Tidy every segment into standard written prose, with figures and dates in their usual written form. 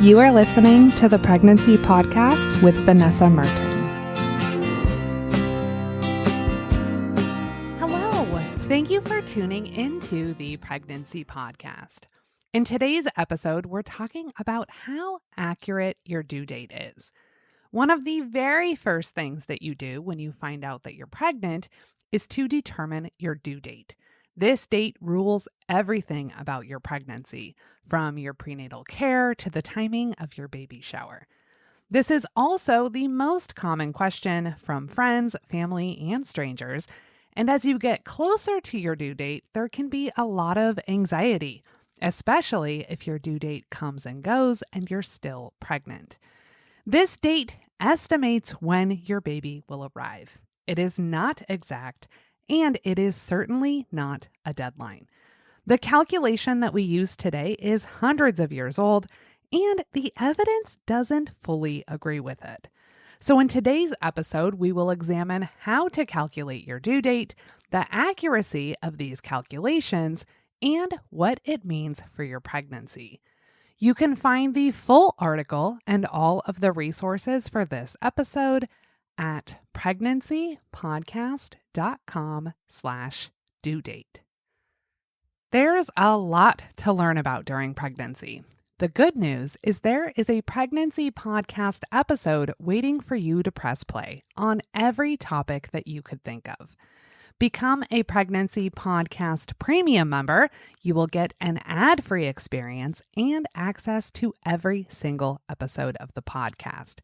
You are listening to the Pregnancy Podcast with Vanessa Merton. Hello. Thank you for tuning into the Pregnancy Podcast. In today's episode, we're talking about how accurate your due date is. One of the very first things that you do when you find out that you're pregnant is to determine your due date. This date rules everything about your pregnancy, from your prenatal care to the timing of your baby shower. This is also the most common question from friends, family, and strangers. And as you get closer to your due date, there can be a lot of anxiety, especially if your due date comes and goes and you're still pregnant. This date estimates when your baby will arrive. It is not exact, and it is certainly not a deadline. The calculation that we use today is hundreds of years old, and the evidence doesn't fully agree with it. So in today's episode, we will examine how to calculate your due date, the accuracy of these calculations, and what it means for your pregnancy. You can find the full article and all of the resources for this episode at pregnancypodcast.com/due date. There's a lot to learn about during pregnancy. The good news is there is a Pregnancy Podcast episode waiting for you to press play on every topic that you could think of. Become a Pregnancy Podcast Premium member. You will get an ad-free experience and access to every single episode of the podcast.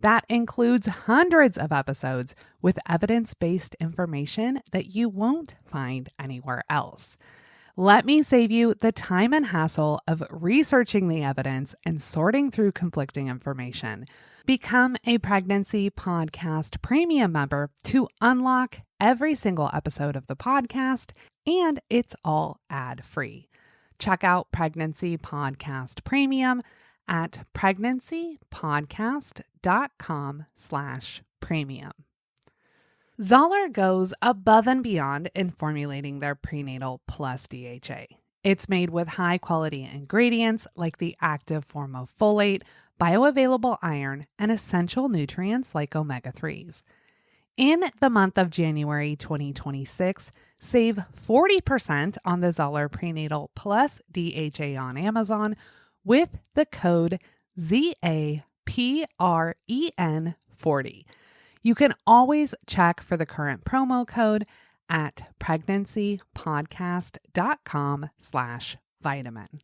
That includes hundreds of episodes with evidence-based information that you won't find anywhere else. Let me save you the time and hassle of researching the evidence and sorting through conflicting information. Become a Pregnancy Podcast Premium member to unlock every single episode of the podcast, and it's all ad-free. Check out Pregnancy Podcast Premium at pregnancypodcast.com/premium. Zoller goes above and beyond in formulating their prenatal plus DHA. It's made with high-quality ingredients like the active form of folate, bioavailable iron, and essential nutrients like omega-3s. In the month of January 2026, save 40% on the Zoller Prenatal Plus DHA on Amazon with the code ZAPREN40. You can always check for the current promo code at pregnancypodcast.com/vitamin.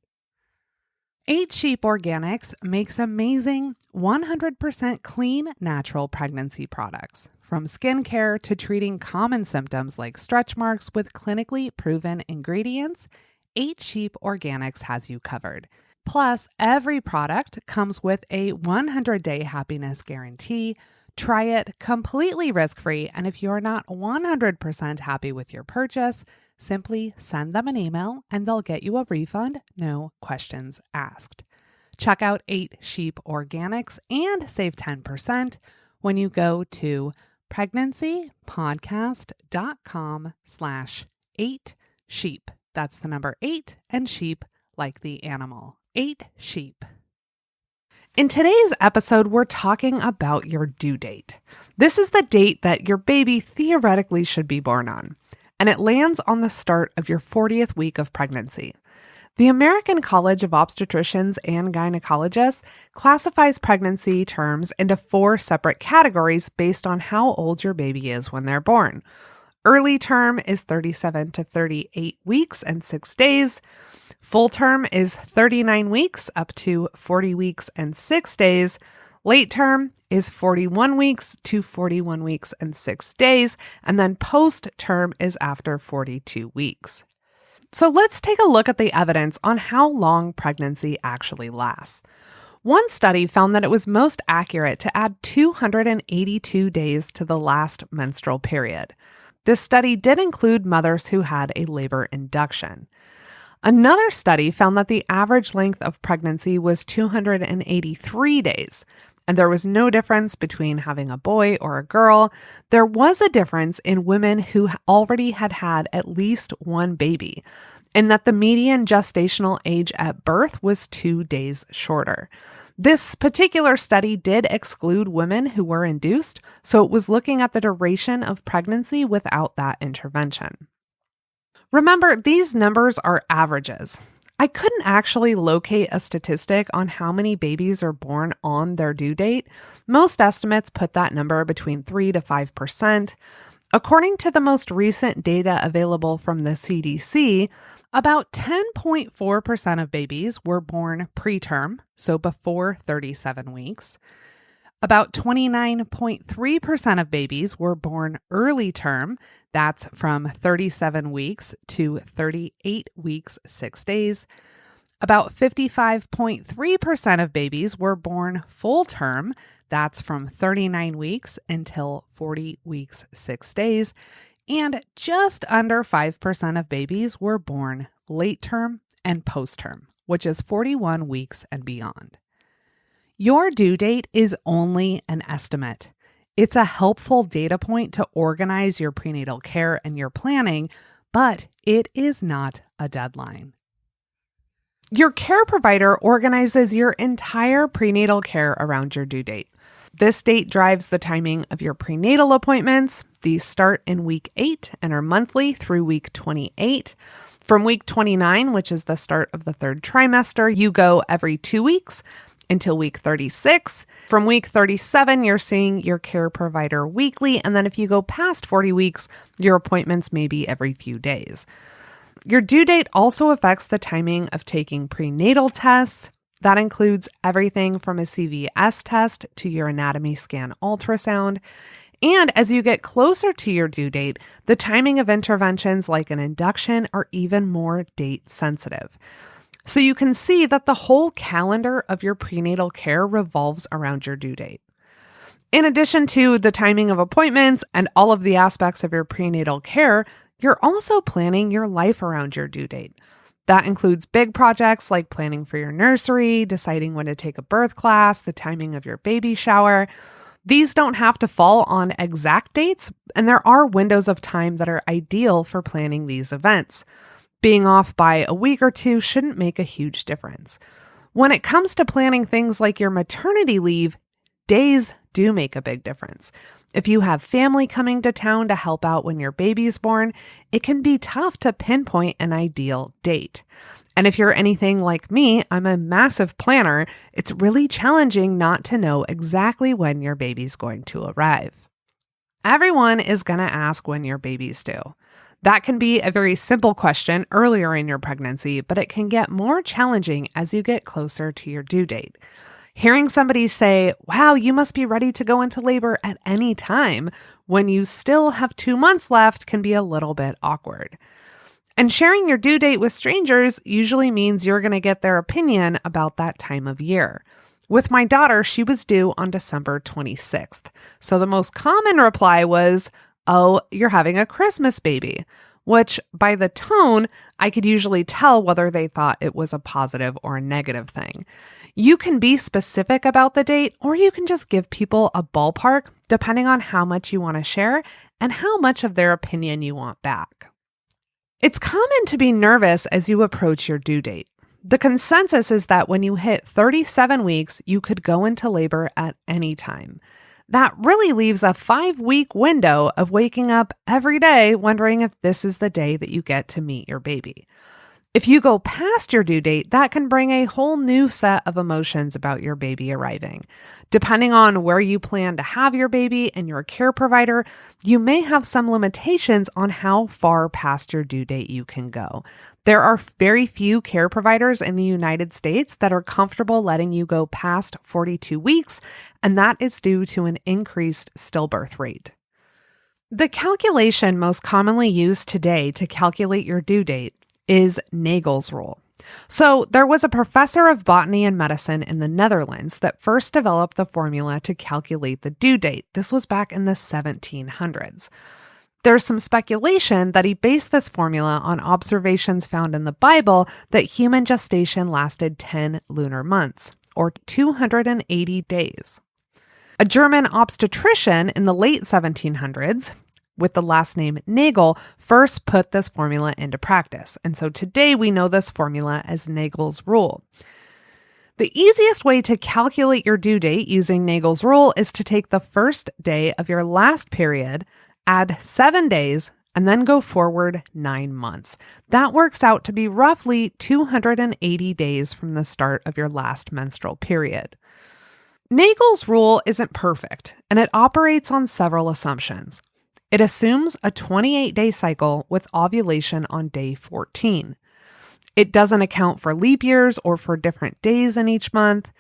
8 Sheep Organics makes amazing 100% clean, natural pregnancy products. From skincare to treating common symptoms like stretch marks with clinically proven ingredients, 8 Sheep Organics has you covered. Plus, every product comes with a 100-day happiness guarantee. Try it completely risk-free, and if you're not 100% happy with your purchase, simply send them an email and they'll get you a refund, no questions asked. Check out 8 Sheep Organics and save 10% when you go to pregnancypodcast.com/8sheep. That's the number 8 and sheep like the animal. 8 sheep. In today's episode, we're talking about your due date. This is the date that your baby theoretically should be born on, and it lands on the start of your 40th week of pregnancy. The American College of Obstetricians and Gynecologists classifies pregnancy terms into 4 separate categories based on how old your baby is when they're born. Early term is 37 to 38 weeks and 6 days. Full term is 39 weeks up to 40 weeks and 6 days. Late term is 41 weeks to 41 weeks and 6 days. And then post term is after 42 weeks. So let's take a look at the evidence on how long pregnancy actually lasts. One study found that it was most accurate to add 282 days to the last menstrual period. This study did include mothers who had a labor induction. Another study found that the average length of pregnancy was 283 days, and there was no difference between having a boy or a girl. There was a difference in women who already had had at least one baby. in that the median gestational age at birth was 2 days shorter. This particular study did exclude women who were induced, so it was looking at the duration of pregnancy without that intervention. Remember, these numbers are averages. I couldn't actually locate a statistic on how many babies are born on their due date. Most estimates put that number between 3 to 5%. According to the most recent data available from the CDC, about 10.4% of babies were born preterm, so before 37 weeks. About 29.3% of babies were born early term, that's from 37 weeks to 38 weeks, 6 days. About 55.3% of babies were born full term, that's from 39 weeks until 40 weeks, 6 days. And just under 5% of babies were born late term and post term, which is 41 weeks and beyond. Your due date is only an estimate. It's a helpful data point to organize your prenatal care and your planning, but it is not a deadline. Your care provider organizes your entire prenatal care around your due date. This date drives the timing of your prenatal appointments. These start in week 8 and are monthly through week 28. From week 29, which is the start of the 3rd trimester, you go every 2 weeks until week 36. From week 37, you're seeing your care provider weekly. And then if you go past 40 weeks, your appointments may be every few days. Your due date also affects the timing of taking prenatal tests. That includes everything from a CVS test to your anatomy scan ultrasound. And as you get closer to your due date, the timing of interventions like an induction are even more date sensitive. So you can see that the whole calendar of your prenatal care revolves around your due date. In addition to the timing of appointments and all of the aspects of your prenatal care, you're also planning your life around your due date. That includes big projects like planning for your nursery, deciding when to take a birth class, the timing of your baby shower. These don't have to fall on exact dates, and there are windows of time that are ideal for planning these events. Being off by a week or two shouldn't make a huge difference. When it comes to planning things like your maternity leave, days do make a big difference. If you have family coming to town to help out when your baby's born, it can be tough to pinpoint an ideal date. And if you're anything like me, I'm a massive planner. It's really challenging not to know exactly when your baby's going to arrive. Everyone is going to ask when your baby's due. That can be a very simple question earlier in your pregnancy, but it can get more challenging as you get closer to your due date. Hearing somebody say, wow, you must be ready to go into labor at any time when you still have 2 months left can be a little bit awkward. And sharing your due date with strangers usually means you're going to get their opinion about that time of year. With my daughter, she was due on December 26th. So the most common reply was, oh, you're having a Christmas baby, which by the tone, I could usually tell whether they thought it was a positive or a negative thing. You can be specific about the date, or you can just give people a ballpark depending on how much you want to share and how much of their opinion you want back. It's common to be nervous as you approach your due date. The consensus is that when you hit 37 weeks, you could go into labor at any time. That really leaves a 5-week window of waking up every day wondering if this is the day that you get to meet your baby. If you go past your due date, that can bring a whole new set of emotions about your baby arriving. Depending on where you plan to have your baby and your care provider, you may have some limitations on how far past your due date you can go. There are very few care providers in the United States that are comfortable letting you go past 42 weeks, and that is due to an increased stillbirth rate. The calculation most commonly used today to calculate your due date is Nagel's rule. So there was a professor of botany and medicine in the Netherlands that first developed the formula to calculate the due date. This was back in the 1700s. There's some speculation that he based this formula on observations found in the Bible that human gestation lasted 10 lunar months, or 280 days. A German obstetrician in the late 1700s, with the last name Nagel first put this formula into practice. And so today we know this formula as Nagel's rule. The easiest way to calculate your due date using Nagel's rule is to take the first day of your last period, add 7 days, and then go forward 9 months. That works out to be roughly 280 days from the start of your last menstrual period. Nagel's rule isn't perfect, and it operates on several assumptions. It assumes a 28-day cycle with ovulation on day 14. It doesn't account for leap years or for different days in each month,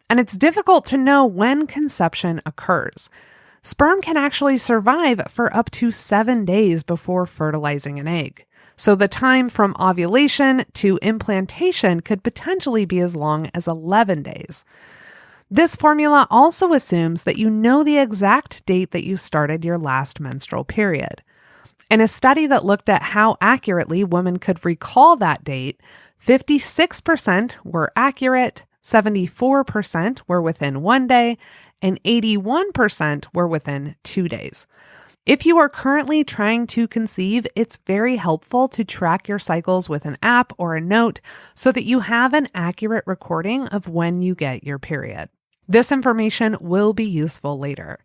and it's difficult to know when conception occurs. Sperm can actually survive for up to 7 days before fertilizing an egg. So the time from ovulation to implantation could potentially be as long as 11 days. This formula also assumes that you know the exact date that you started your last menstrual period. In a study that looked at how accurately women could recall that date, 56% were accurate, 74% were within 1 day, and 81% were within 2 days. If you are currently trying to conceive, it's very helpful to track your cycles with an app or a note so that you have an accurate recording of when you get your period. This information will be useful later.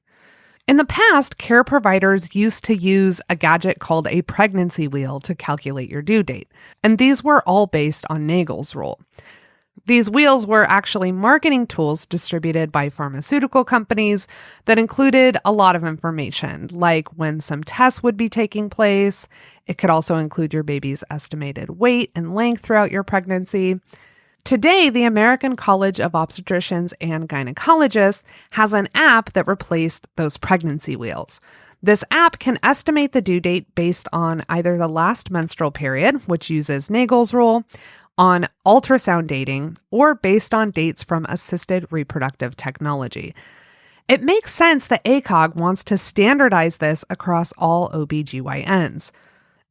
In the past, care providers used to use a gadget called a pregnancy wheel to calculate your due date, and these were all based on Nagel's rule. These wheels were actually marketing tools distributed by pharmaceutical companies that included a lot of information, like when some tests would be taking place. It could also include your baby's estimated weight and length throughout your pregnancy. Today, the American College of Obstetricians and Gynecologists has an app that replaced those pregnancy wheels. This app can estimate the due date based on either the last menstrual period, which uses Nagel's rule, on ultrasound dating, or based on dates from assisted reproductive technology. It makes sense that ACOG wants to standardize this across all OBGYNs.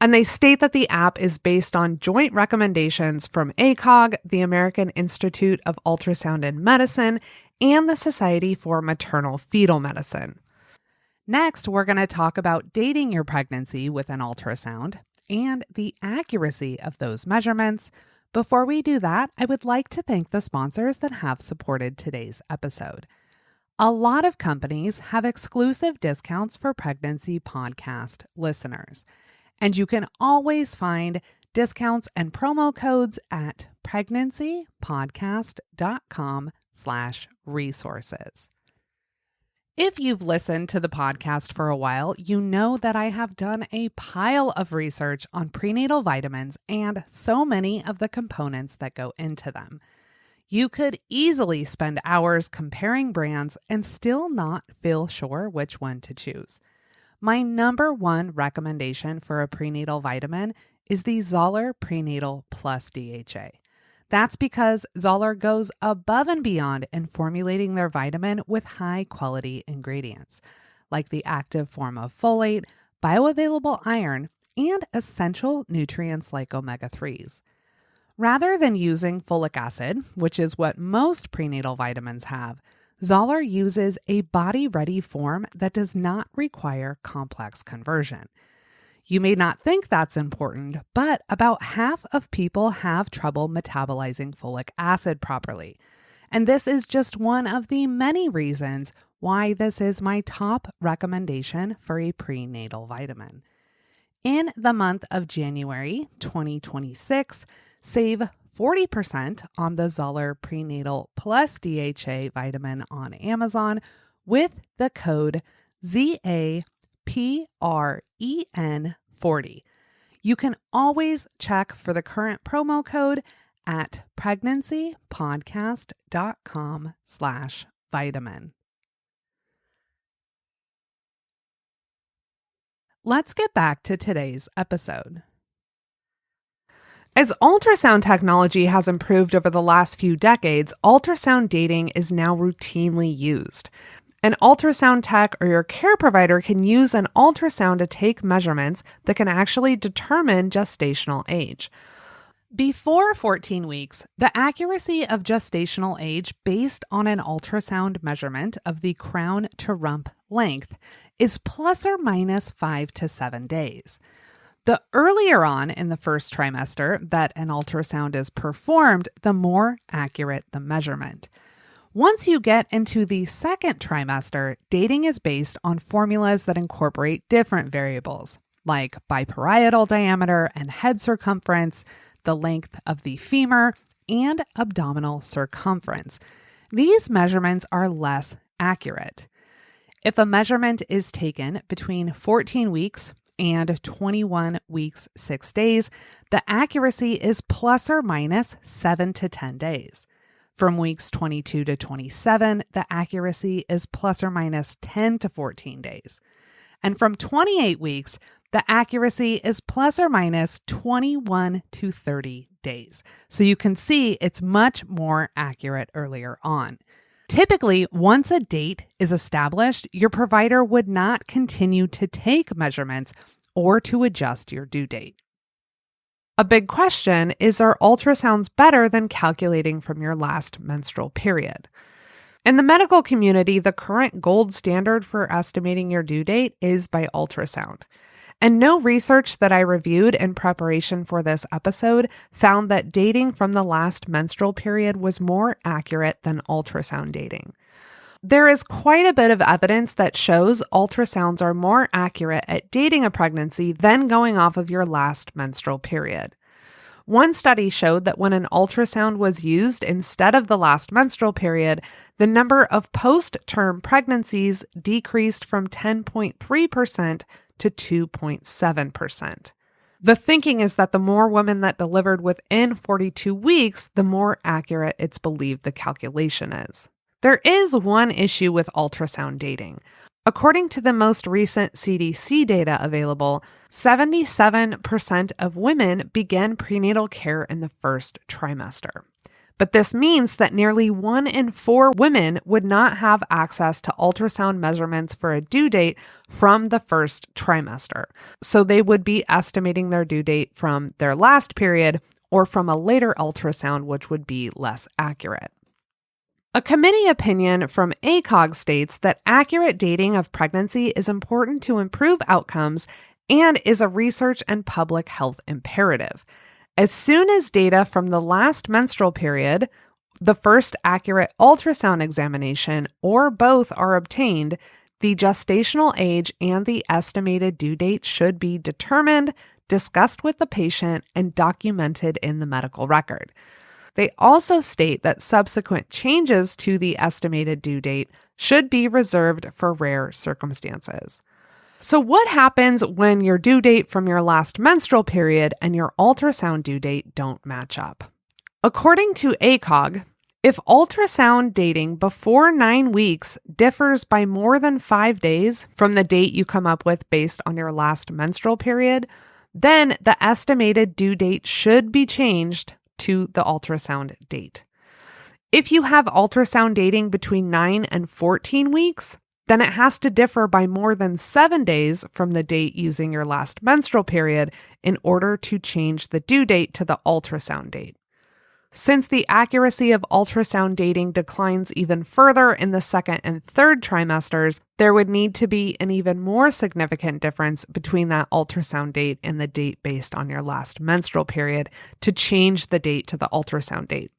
And they state that the app is based on joint recommendations from ACOG, the American Institute of Ultrasound and Medicine, and the Society for Maternal Fetal Medicine. Next, we're going to talk about dating your pregnancy with an ultrasound and the accuracy of those measurements. Before we do that, I would like to thank the sponsors that have supported today's episode. A lot of companies have exclusive discounts for pregnancy podcast listeners. And you can always find discounts and promo codes at pregnancypodcast.com/resources. If you've listened to the podcast for a while, you know that I have done a pile of research on prenatal vitamins and so many of the components that go into them. You could easily spend hours comparing brands and still not feel sure which one to choose. My number one recommendation for a prenatal vitamin is the Zoller Prenatal Plus DHA. That's because Zoller goes above and beyond in formulating their vitamin with high-quality ingredients, like the active form of folate, bioavailable iron, and essential nutrients like omega-3s. Rather than using folic acid, which is what most prenatal vitamins have, Zoller uses a body-ready form that does not require complex conversion. You may not think that's important, but about half of people have trouble metabolizing folic acid properly. And this is just one of the many reasons why this is my top recommendation for a prenatal vitamin. In the month of January 2026, save 40% on the Zoller Prenatal Plus DHA vitamin on Amazon with the code ZAPREN40. You can always check for the current promo code at pregnancypodcast.com/vitamin. Let's get back to today's episode. As ultrasound technology has improved over the last few decades, ultrasound dating is now routinely used. An ultrasound tech or your care provider can use an ultrasound to take measurements that can actually determine gestational age. Before 14 weeks, the accuracy of gestational age based on an ultrasound measurement of the crown to rump length is plus or minus 5 to 7 days. The earlier on in the first trimester that an ultrasound is performed, the more accurate the measurement. Once you get into the second trimester, dating is based on formulas that incorporate different variables, like biparietal diameter and head circumference, the length of the femur, and abdominal circumference. These measurements are less accurate. If a measurement is taken between 14 weeks and 21 weeks, 6 days, the accuracy is plus or minus 7 to 10 days. From weeks 22 to 27, the accuracy is plus or minus 10 to 14 days. And from 28 weeks, the accuracy is plus or minus 21 to 30 days. So you can see it's much more accurate earlier on. Typically, once a date is established, your provider would not continue to take measurements or to adjust your due date. A big question is, are ultrasounds better than calculating from your last menstrual period? In the medical community, the current gold standard for estimating your due date is by ultrasound. And no research that I reviewed in preparation for this episode found that dating from the last menstrual period was more accurate than ultrasound dating. There is quite a bit of evidence that shows ultrasounds are more accurate at dating a pregnancy than going off of your last menstrual period. One study showed that when an ultrasound was used instead of the last menstrual period, the number of post-term pregnancies decreased from 10.3% to 2.7%. The thinking is that the more women that delivered within 42 weeks, the more accurate it's believed the calculation is. There is one issue with ultrasound dating. According to the most recent CDC data available, 77% of women begin prenatal care in the first trimester. But this means that nearly 1 in 4 women would not have access to ultrasound measurements for a due date from the first trimester. So they would be estimating their due date from their last period or from a later ultrasound, which would be less accurate. A committee opinion from ACOG states that accurate dating of pregnancy is important to improve outcomes and is a research and public health imperative. As soon as data from the last menstrual period, the first accurate ultrasound examination, or both are obtained, the gestational age and the estimated due date should be determined, discussed with the patient, and documented in the medical record. They also state that subsequent changes to the estimated due date should be reserved for rare circumstances. So what happens when your due date from your last menstrual period and your ultrasound due date don't match up? According to ACOG, if ultrasound dating before 9 weeks differs by more than 5 days from the date you come up with based on your last menstrual period, then the estimated due date should be changed to the ultrasound date. If you have ultrasound dating between 9 and 14 weeks, then it has to differ by more than 7 days from the date using your last menstrual period in order to change the due date to the ultrasound date. Since the accuracy of ultrasound dating declines even further in the second and third trimesters, there would need to be an even more significant difference between that ultrasound date and the date based on your last menstrual period to change the date to the ultrasound date.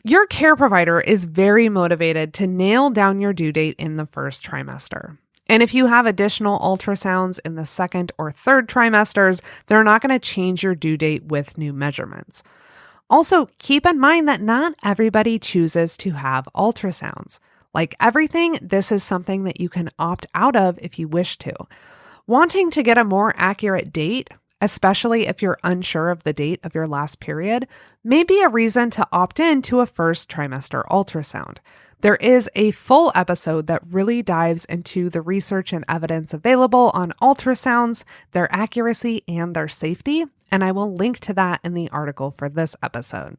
Your care provider is very motivated to nail down your due date in the first trimester. And if you have additional ultrasounds in the second or third trimesters, they're not going to change your due date with new measurements. Also, keep in mind that not everybody chooses to have ultrasounds. Like everything, this is something that you can opt out of if you wish to. Wanting to get a more accurate date, especially if you're unsure of the date of your last period, may be a reason to opt in to a first trimester ultrasound. There is a full episode that really dives into the research and evidence available on ultrasounds, their accuracy, and their safety, and I will link to that in the article for this episode.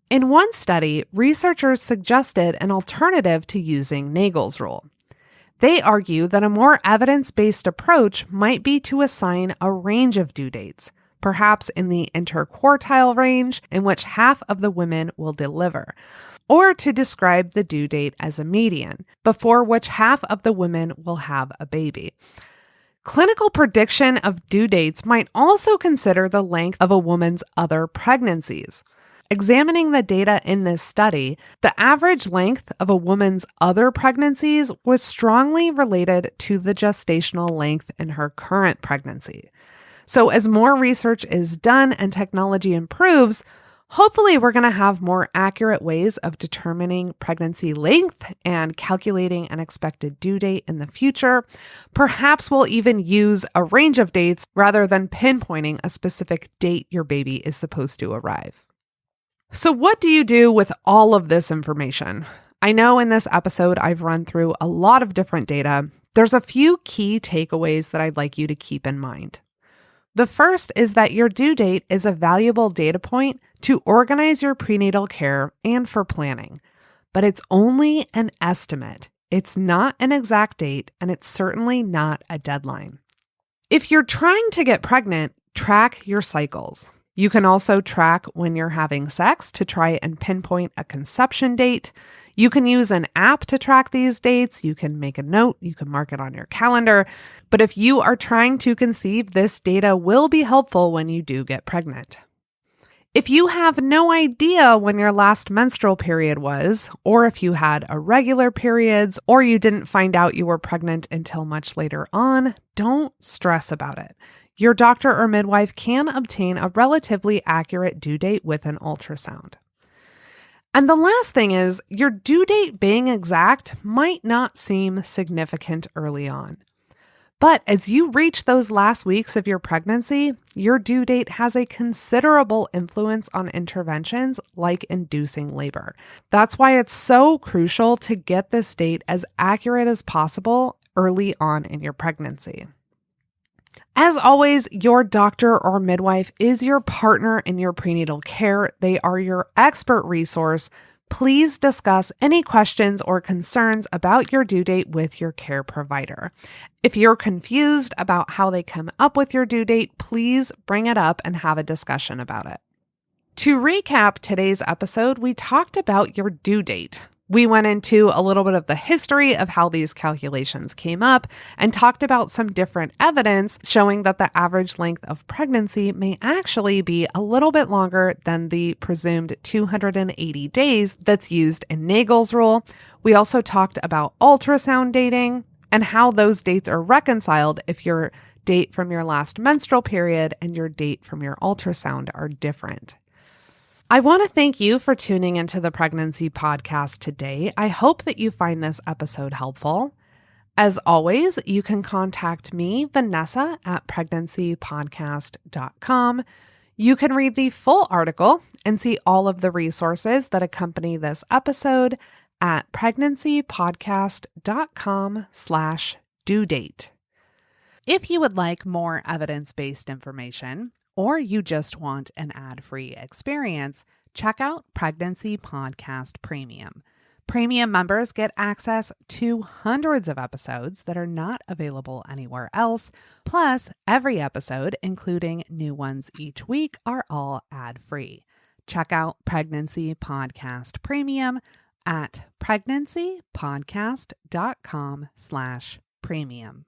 In one study, researchers suggested an alternative to using Nagel's rule. They argue that a more evidence-based approach might be to assign a range of due dates, perhaps in the interquartile range, in which half of the women will deliver, or to describe the due date as a median, before which half of the women will have a baby. Clinical prediction of due dates might also consider the length of a woman's other pregnancies. Examining the data in this study, the average length of a woman's other pregnancies was strongly related to the gestational length in her current pregnancy. So as more research is done and technology improves, hopefully we're going to have more accurate ways of determining pregnancy length and calculating an expected due date in the future. Perhaps we'll even use a range of dates rather than pinpointing a specific date your baby is supposed to arrive. So what do you do with all of this information? I know in this episode I've run through a lot of different data. There's a few key takeaways that I'd like you to keep in mind. The first is that your due date is a valuable data point to organize your prenatal care and for planning, but it's only an estimate. It's not an exact date, and it's certainly not a deadline. If you're trying to get pregnant, track your cycles. You can also track when you're having sex to try and pinpoint a conception date. You can use an app to track these dates. You can make a note. You can mark it on your calendar. But if you are trying to conceive, this data will be helpful when you do get pregnant. If you have no idea when your last menstrual period was, or if you had irregular periods, or you didn't find out you were pregnant until much later on, don't stress about it. Your doctor or midwife can obtain a relatively accurate due date with an ultrasound. And the last thing is, your due date being exact might not seem significant early on. But as you reach those last weeks of your pregnancy, your due date has a considerable influence on interventions like inducing labor. That's why it's so crucial to get this date as accurate as possible early on in your pregnancy. As always, your doctor or midwife is your partner in your prenatal care. They are your expert resource. Please discuss any questions or concerns about your due date with your care provider. If you're confused about how they come up with your due date, please bring it up and have a discussion about it. To recap today's episode, we talked about your due date. We went into a little bit of the history of how these calculations came up and talked about some different evidence showing that the average length of pregnancy may actually be a little bit longer than the presumed 280 days that's used in Nagel's rule. We also talked about ultrasound dating and how those dates are reconciled if your date from your last menstrual period and your date from your ultrasound are different. I want to thank you for tuning into the Pregnancy Podcast today. I hope that you find this episode helpful. As always, you can contact me, Vanessa, at pregnancypodcast.com. You can read the full article and see all of the resources that accompany this episode at pregnancypodcast.com/due date. If you would like more evidence-based information, or you just want an ad-free experience, check out Pregnancy Podcast Premium. Premium members get access to hundreds of episodes that are not available anywhere else. Plus, every episode, including new ones each week, are all ad-free. Check out Pregnancy Podcast Premium at pregnancypodcast.com/premium.